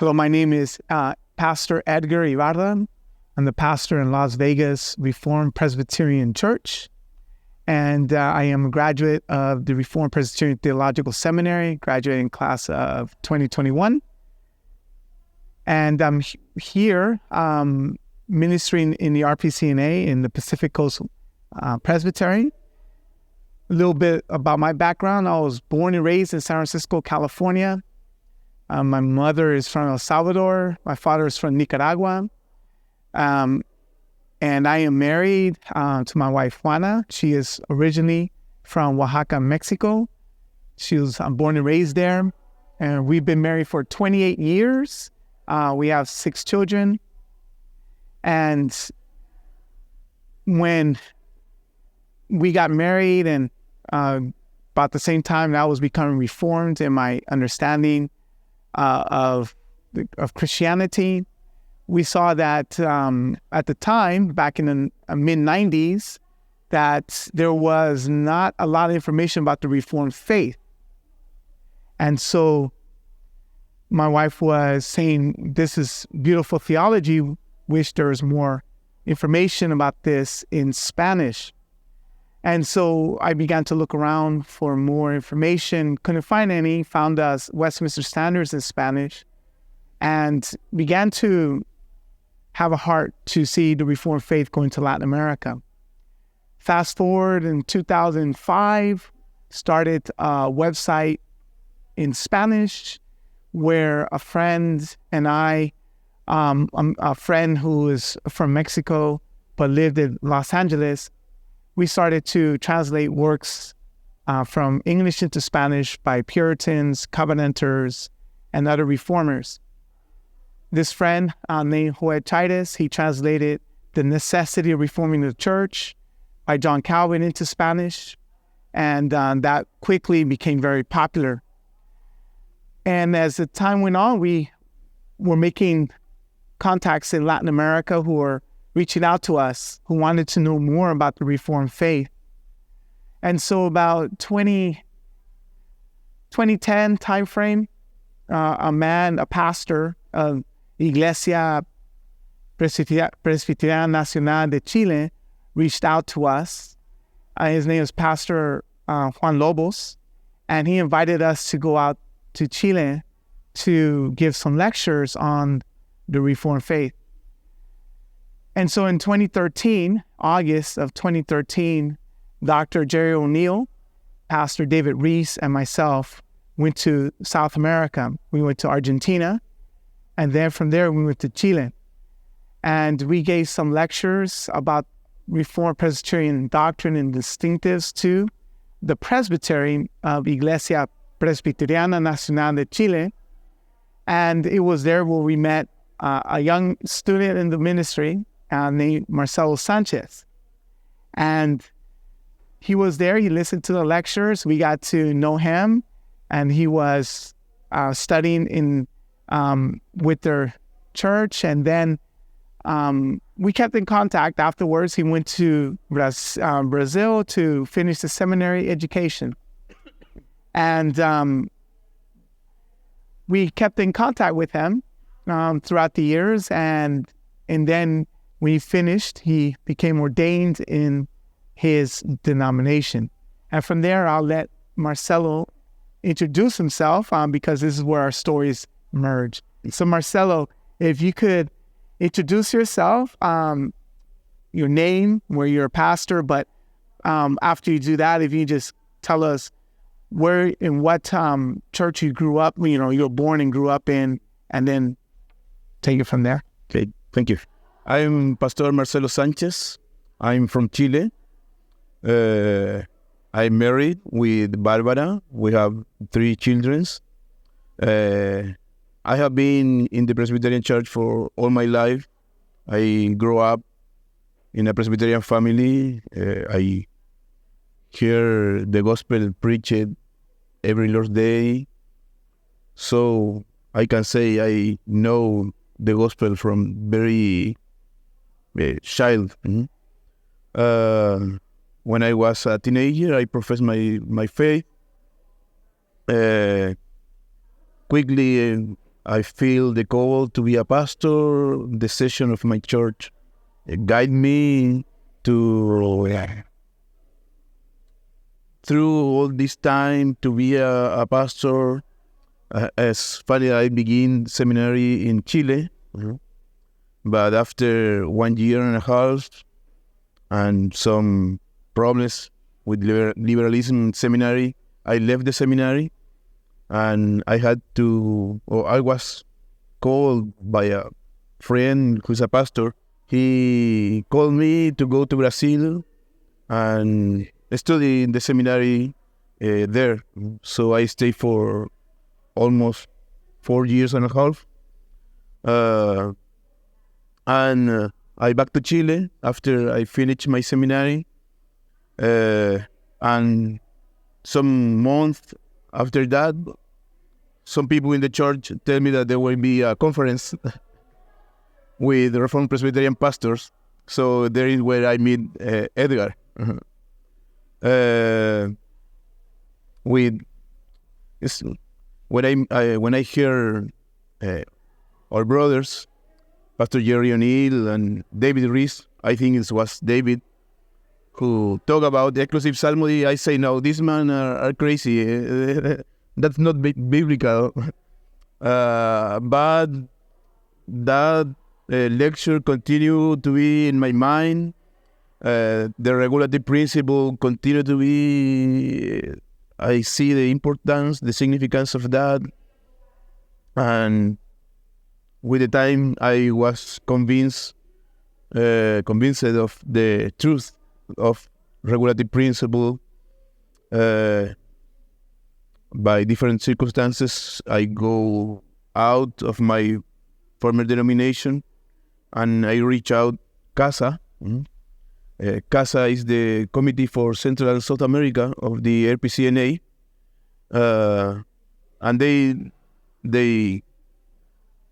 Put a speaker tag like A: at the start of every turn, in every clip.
A: Hello, my name is Pastor Edgar Ibarra. I'm the pastor in Las Vegas Reformed Presbyterian Church, and I am a graduate of the Reformed Presbyterian Theological Seminary, graduating class of 2021. And I'm here ministering in the RPCNA in the Pacific Coast Presbytery. A little bit about my background. I was born and raised in San Francisco, California. My mother is from El Salvador. My father is from Nicaragua. And I am married to my wife, Juana. She is originally from Oaxaca, Mexico. She was born and raised there. And we've been married for 28 years. We have 6 children. And when we got married and about the same time that I was becoming reformed in my understanding of Christianity, we saw that at the time, back in the mid-90s, that there was not a lot of information about the Reformed faith. And so my wife was saying, this is beautiful theology, wish there was more information about this in Spanish. And so I began to look around for more information, couldn't find any, found us Westminster Standards in Spanish, and began to have a heart to see the Reformed faith going to Latin America. Fast forward in 2005, started a website in Spanish where a friend and I, a friend who is from Mexico but lived in Los Angeles, we started to translate works from English into Spanish by Puritans, Covenanters, and other reformers. This friend named Joel Titus, he translated The Necessity of Reforming the Church by John Calvin into Spanish, and that quickly became very popular. And as the time went on, we were making contacts in Latin America who were reaching out to us, who wanted to know more about the Reformed faith. And so about 2010 timeframe, a pastor of Iglesia Presbyteriana Nacional de Chile reached out to us. His name is Pastor Juan Lobos, and he invited us to go out to Chile to give some lectures on the Reformed faith. And so in 2013, August of 2013, Dr. Jerry O'Neill, Pastor David Reese, and myself went to South America. We went to Argentina, and then from there we went to Chile. And we gave some lectures about Reformed Presbyterian doctrine and distinctives to the presbytery of Iglesia Presbyteriana Nacional de Chile. And it was there where we met a young student in the ministry named Marcelo Sanchez. And he was there, he listened to the lectures, we got to know him, and he was studying in with their church, and then we kept in contact afterwards. He went to Brazil to finish the seminary education. And we kept in contact with him throughout the years, and then when he finished, he became ordained in his denomination. And from there, I'll let Marcelo introduce himself because this is where our stories merge. So Marcelo, if you could introduce yourself, your name, where you're a pastor, but after you do that, if you just tell us where in what church you grew up, you were born and grew up in, and then take it from there.
B: Okay, thank you. I'm Pastor Marcelo Sanchez. I'm from Chile. I'm married with Barbara. We have 3 children. I have been in the Presbyterian Church for all my life. I grew up in a Presbyterian family. I hear the gospel preached every Lord's Day. So I can say I know the gospel from very child. When I was a teenager, I professed my faith. Quickly, I feel the call to be a pastor. The session of my church guide me to through all this time to be a pastor. As funny, I begin seminary in Chile, but after 1 year and a half and some problems with liberalism seminary, I left the seminary, and I was called by a friend who's a pastor. He called me to go to Brazil and study in the seminary there. So I stayed for almost 4 years and a half. And I back to Chile after I finished my seminary. And some month after that, some people in the church tell me that there will be a conference with Reformed Presbyterian pastors. So there is where I meet Edgar. When I hear our brothers, Pastor Jerry O'Neill and David Rees, I think it was David, who talk about the exclusive psalmody, I say, no, these men are crazy. That's not biblical. But that lecture continued to be in my mind. The regulative principle continue to be. I see the importance, the significance of that, and with the time I was convinced of the truth of regulative principle. By different circumstances, I go out of my former denomination and I reach out CASA. CASA is the Committee for Central and South America of the RPCNA, and they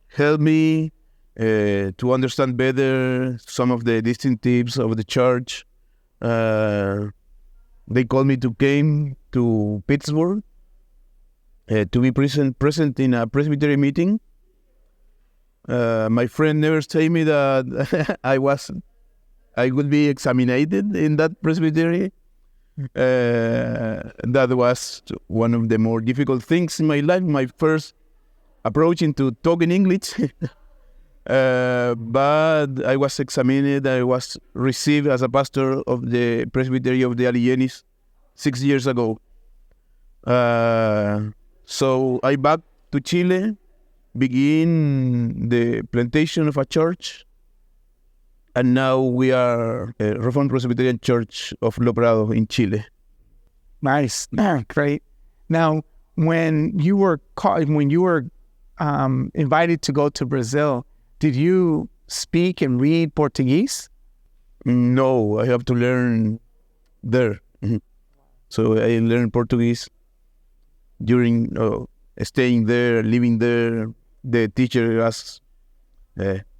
B: help me to understand better some of the distinctives of the church. They called me to came to Pittsburgh to be present in a presbytery meeting. My friend never told me that I would be examined in that presbytery. That was one of the more difficult things in my life. My first approach into talking English. But I was examined. I was received as a pastor of the Presbytery of the Alleghenies 6 years ago. So I back to Chile, begin the plantation of a church, and now we are a Reformed Presbyterian Church of Lo Prado in Chile.
A: Nice, great. Now, when you were invited to go to Brazil, did you speak and read Portuguese?
B: No, I have to learn there. So I learned Portuguese during staying there, living there. The teacher has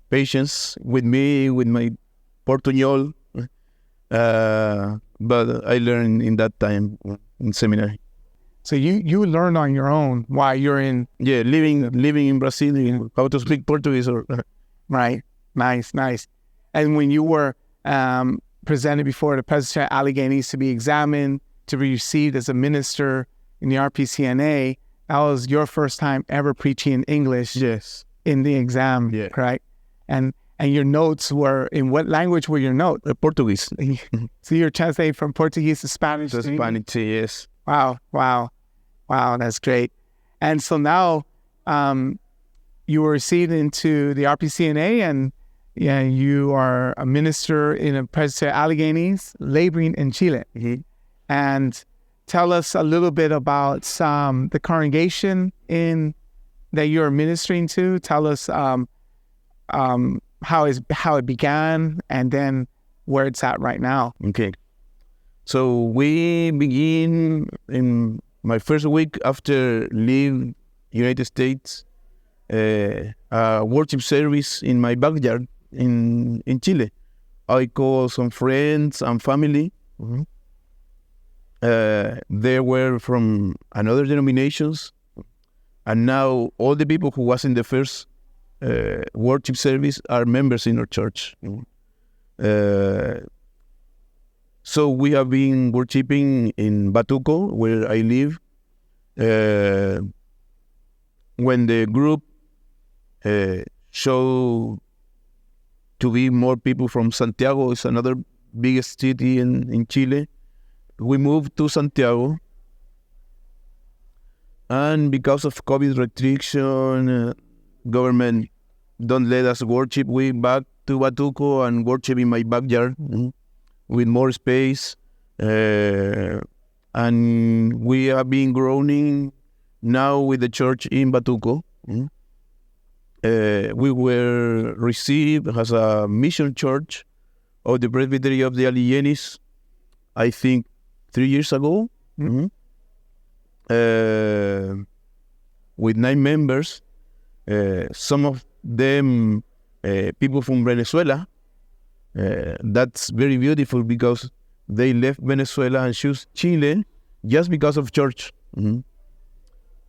B: patience with me, with my Portuñol. But I learned in that time in seminary.
A: So you learned on your own while you're in...
B: Yeah, living in Brazil, how to speak Portuguese.
A: Right, nice. And when you were presented before the Presbyterian Alleghenies to be examined, to be received as a minister in the RPCNA, that was your first time ever preaching in English.
B: Yes.
A: In the exam,
B: yeah.
A: Right? And your notes were, in what language were your notes?
B: Portuguese.
A: So you're translating from Portuguese to Spanish?
B: To Spanish, yes.
A: Wow, that's great. And so now you were received into the RPCNA, and you are a minister in a Presbyterian Alleghenies, laboring in Chile.
B: Mm-hmm.
A: And tell us a little bit about the congregation that you're ministering to. Tell us how it began, and then where it's at right now.
B: Okay. So we begin in my first week after leave United States, a worship service in my backyard in Chile. I call some friends and family. Mm-hmm. They were from another denominations, And now all the people who was in the first worship service are members in our church. So we have been worshiping in Batuco, where I live. When the group showed to be more people from Santiago, it's another biggest city in Chile, we moved to Santiago. And because of COVID restriction, government don't let us worship. We back to Batuco and worship in my backyard with more space. And we have been growing now with the church in Batuco. We were received as a mission church of the Presbytery of the Alleghenies, I think 3 years ago. With 9 members, some of them people from Venezuela. That's very beautiful because they left Venezuela and choose Chile just because of church.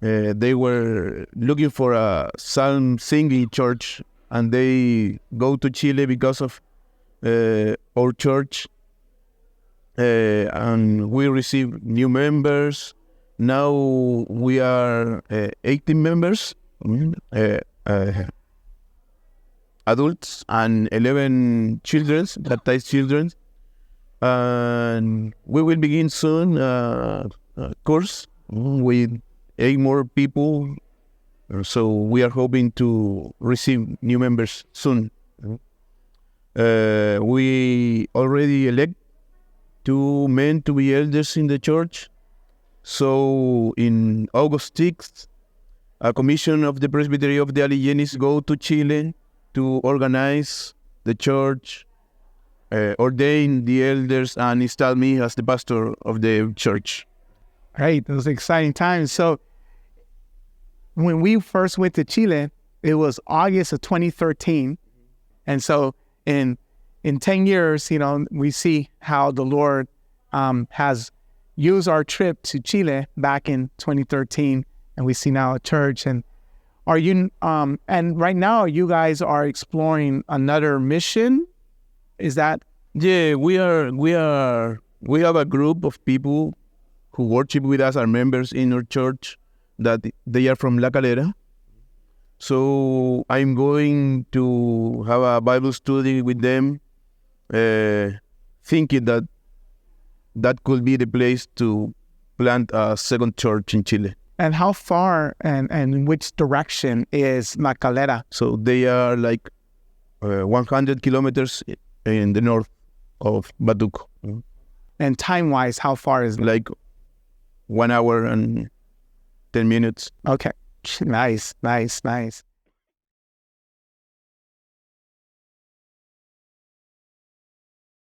B: They were looking for a psalm singing church, and they go to Chile because of our church. And we receive new members. Now we are 18 members, adults, and 11 children, baptized children. And we will begin soon a course with 8 more people. So we are hoping to receive new members soon. We already elect 2 men to be elders in the church. So in August 6th, a commission of the Presbytery of the Alleghenies go to Chile to organize the church, ordain the elders, and install me as the pastor of the church.
A: Right, those exciting times. So when we first went to Chile, it was August of 2013. And so in 10 years, we see how the Lord has used our trip to Chile back in 2013, and we see now a church. And are you and right now you guys are exploring another mission? Is that?
B: Yeah, we have a group of people who worship with us, are members in our church, that they are from La Calera. So I'm going to have a Bible study with them, thinking that could be the place to plant a second church in Chile.
A: And how far and in which direction is La Calera?
B: So they are like 100 kilometers in the north of Batuco.
A: And time-wise, how far is it?
B: Like 1 hour and 10 minutes.
A: Okay. Nice.